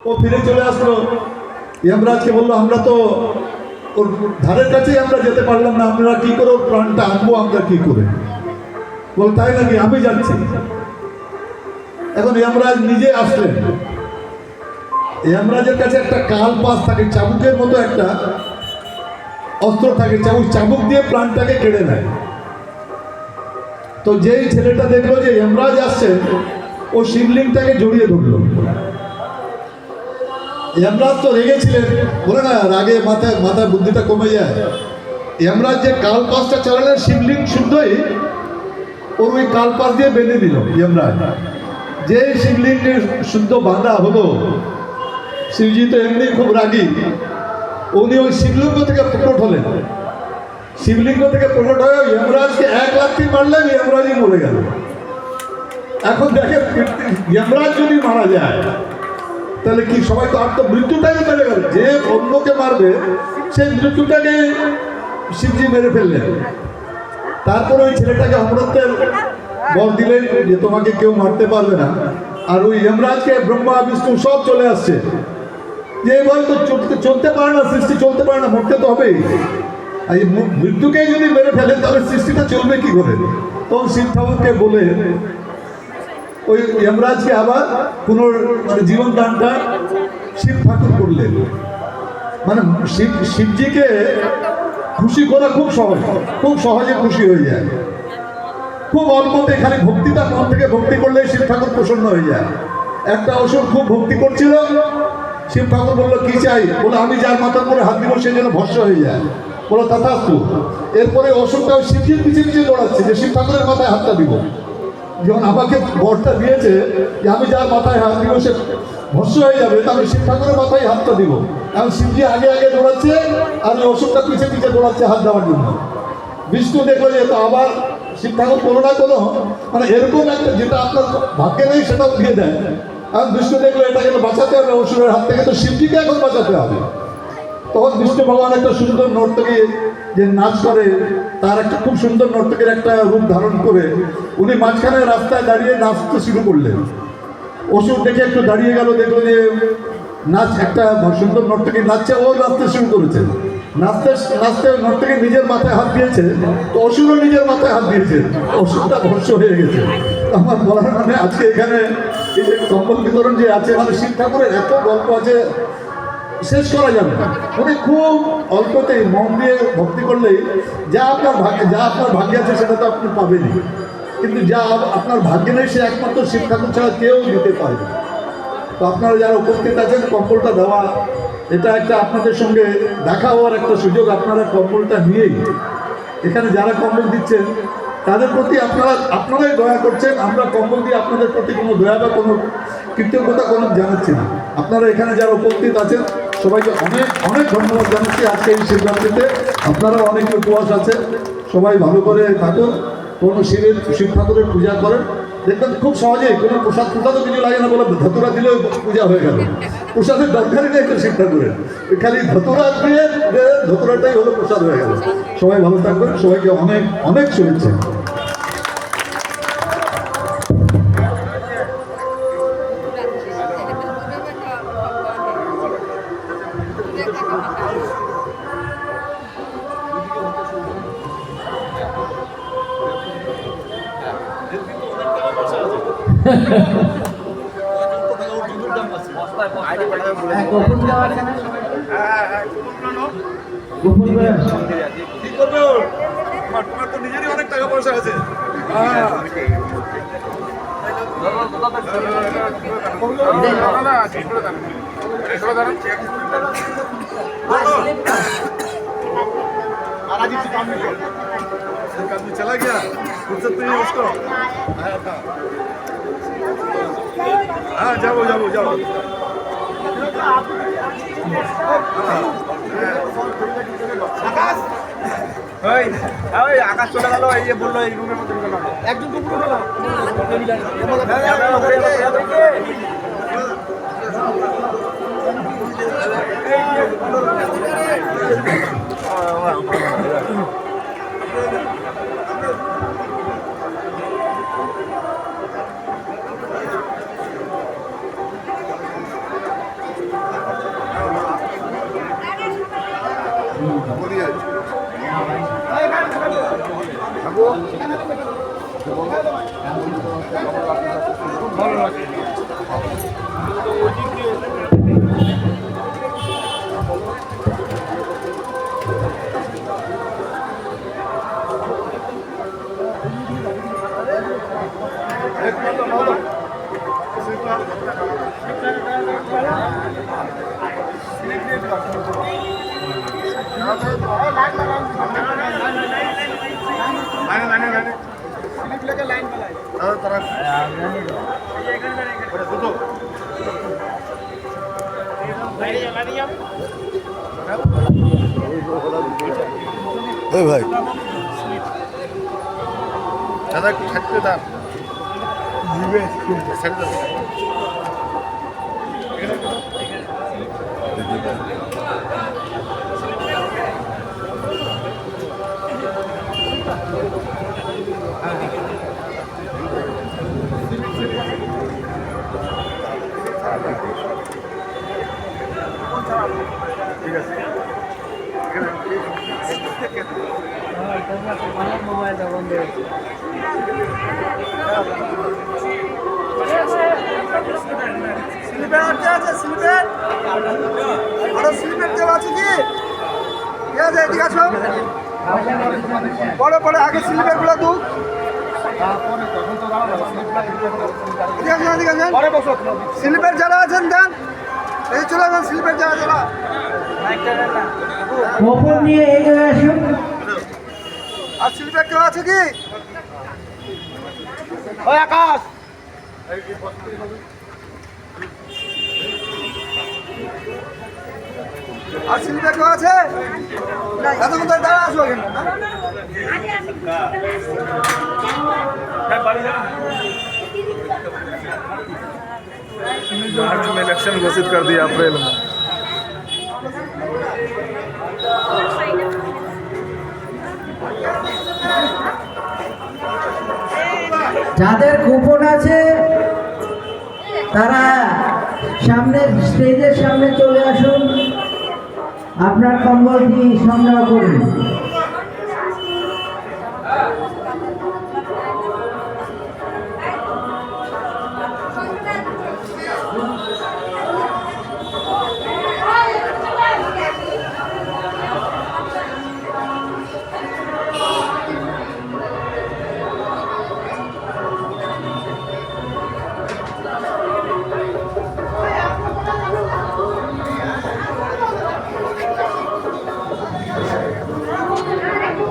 ও ফিরে চলে আসলো। যমরাজকে বললো আমরা তো ওর ধারের কাছেই আমরা যেতে পারলাম না, আমরা কি করে ওর প্রাণটা আনবো, আমরা কি করে? বল তাই নাকি, আমি যাচ্ছি। এখন যমরাজ নিজে আসলেন। যমরাজের কাছে একটা কাল পাস থাকে, চাবুকের মতো একটা অস্ত্র থাকে, চাবুক দিয়ে প্রাণটাকে কেড়ে নেয়। তো যেই ছেলেটা দেখলো যে যমরাজ আসছে, ও শিবলিংটাকে জড়িয়ে ধরলো। যমরাজ তো রেগেছিলেন, বলে না রাগে মাথায় বুদ্ধিটা কমে যায়। যমরাজ যে কাল পাসটা চালালেন, শিবলিঙ্গ শুদ্ধই ওর ওই কাল পাস দিয়ে বেঁধে দিল। যমরাজ যে শিবলিঙ্গে শুদ্ধ বাঁধা হলো, শিবজি তো এমনি খুব রাগী, উনি ওই শিবলিঙ্গ থেকে প্রকট হলেন। শিবলিঙ্গ থেকে প্রকট হয়ে যমরাজকে এক লাথি মারলেন, যমরাজই মরে গেল। এখন দেখেন, যমরাজ যদি মারা যায় তাহলে কি সবাই তো, আর তো মৃত্যুটাই মেরে গেল। যে অন্যকে মারবে সেই মৃত্যুটাকে শিবজি মেরে ফেললেন। তারপর ওই ছেলেটাকে অমরত্বের বল দিলেন যে তোমাকে কেউ মারতে পারবে না। আর ওই যমরাজকে ব্রহ্মা বিষ্ণু সব চলে আসছে, যে বল তো চলতে পারে না, সৃষ্টি চলতে পারে না, মরতে তো হবেই। আর এই মৃত্যুকেই যদি মেরে ফেলেন তাহলে সৃষ্টিটা চলবে কি করে? তখন শিব ঠাকুরকে বলে ওই যমরাজকে আবার জীবন দানটা শিব ঠাকুর করলেন। মানে শিবজিকে খুশি করা খুব সহজ, খুব সহজে খুশি হয়ে যায়। খুব অল্পতে খালি ভক্তিটা মন থেকে ভক্তি করলে শিব ঠাকুর প্রসন্ন হয়ে যায়। একটা অসুর খুব ভক্তি করছিল, শিব ঠাকুর বললো কি চাই? বলে আমি যার মাথার করে হাত দিব সেই জন্য ভস্য হয়ে যায়। বলো তথাস্তু। এরপরে অসুরটা শিবজির পিছিয়ে পিছিয়ে দৌড়াচ্ছে যে শিব ঠাকুরের মাথায় হাতটা দিব। যখন আমাকে বরটা দিয়েছে যে আমি যার মাথায় হাত দিব সে ভস্য হয়ে যাবে, তো আমি শিব ঠাকুরের মাথায় হাতটা দিব। এখন শিবজি আগে আগে দৌড়াচ্ছে আর ওই অসুরটা পিছিয়ে পিছিয়ে দৌড়াচ্ছে হাত দেওয়ার জন্য। বিষ্ণু দেখলো যে তো আবার শিব ঠাকুর কোনো না কোনো মানে এরকম একটা যেটা আপনার ভাগ্যে নেই সেটাও দিয়ে দেয়। এখন বিষ্ণু দেখলো এটাকে তো বাঁচাতে হবে অসুরের হাত থেকে, তো শিবজিকে এখন বাঁচাতে হবে। তখন বিষ্ণু ভগবান একটা সুন্দর নর্তকী যে নাচ করে, তার একটা খুব সুন্দর নর্তকীর একটা রূপ ধারণ করে উনি মাঝখানে রাস্তায় দাঁড়িয়ে নাচতে শুরু করলেন। অসুর দেখে একটু দাঁড়িয়ে গেল, দেখলো যে নাচ একটা সুন্দর নর্তকী নাচছে, ও নাচতে শুরু করেছে। নাচতে নাচতে নর্তকী নিজের মাথায় হাত দিয়েছে, তো অসুরও নিজের মাথায় হাত দিয়েছে, অসুরটা ভস্য হয়ে গেছে। আমার বলার মানে আজকে এখানে এই যে কম্বল বিতরণ যে আছে, মানে শিব ঠাকুরের এত গল্প আছে, শেষ করা যাবে না। উনি খুব অল্পতেই মন দিয়ে ভক্তি করলেই যা আপনার ভাগ্যে আছে সেটা তো আপনি পাবেনই, কিন্তু যা আপনার ভাগ্যে নেই সে একমাত্র শিব ঠাকুর ছাড়া কেউ দিতে পারবে না। তো আপনারা যারা উপস্থিত আছেন, কম্বলটা দেওয়া এটা একটা আপনাদের সঙ্গে দেখা হওয়ার একটা সুযোগ। আপনারা কম্বলটা নিয়েই এখানে যারা কম্বল দিচ্ছেন তাদের প্রতি আপনারাই দয়া করছেন। আমরা কম্বল দিয়ে আপনাদের প্রতি কোনো দয়া বা কোনো কৃতজ্ঞতা কোনো জানাচ্ছি না। আপনারা এখানে যারা উপস্থিত আছেন সবাইকে অনেক অনেক ধন্যবাদ জানাচ্ছি আজকে এই শিবরাত্রিতে। আপনারা অনেকে উপবাস আছে, সবাই ভালো করে থাকুন, কোনো শিব ঠাকুরের পূজা করেন। দেখবেন খুব সহজেই কোনো প্রসাদও কিছু লাগে না, বলে ধতুরা দিলেও পূজা হয়ে গেল। প্রসাদের দরকারই নেই তো শিব ঠাকুরের, খালি ধতুরা দিয়ে ধতুরাটাই হলো প্রসাদ হয়ে গেল। সবাই ভালো থাকবেন, সবাইকে অনেক অনেক শুভেচ্ছা। তোমার তো নিজেরই অনেক টাকা পয়সা আছে। चला गया फुर्सत नहीं है उसको। हाँ जाओ जाओ जाओ। আকাশ চলে গেল, এই যে বললো এই রুমের মধ্যে একজন কুকুর গেল। ভাই দাদা একটু ছাড়তে দাম ঠিক আছে মোবাইলটা বন্ধ হয়েছে স্লিপের আছে স্লিপের আরো স্লিপের দেওয়া আছে কি ঠিক আছে এদিকে আসো পরে পরে আগে স্লিপের গুলো দু স্লিপের যারা আছেন দেন এই চলে যান স্লিপের যারা যারা নিয়ে এগিয়ে আসুন। আর স্লিপের কেউ আছে কি ওই আকাশ আর স্লিপের কেউ আছে এত কোথায় দাঁড়া আসো मार्च में इलेक्शन घोषित कर दिया अप्रैल में যাদের কুপন আছে তারা সামনে স্টেজের সামনে চলে আসুন, আপনার কম্বলটি সংগ্রহ করুন।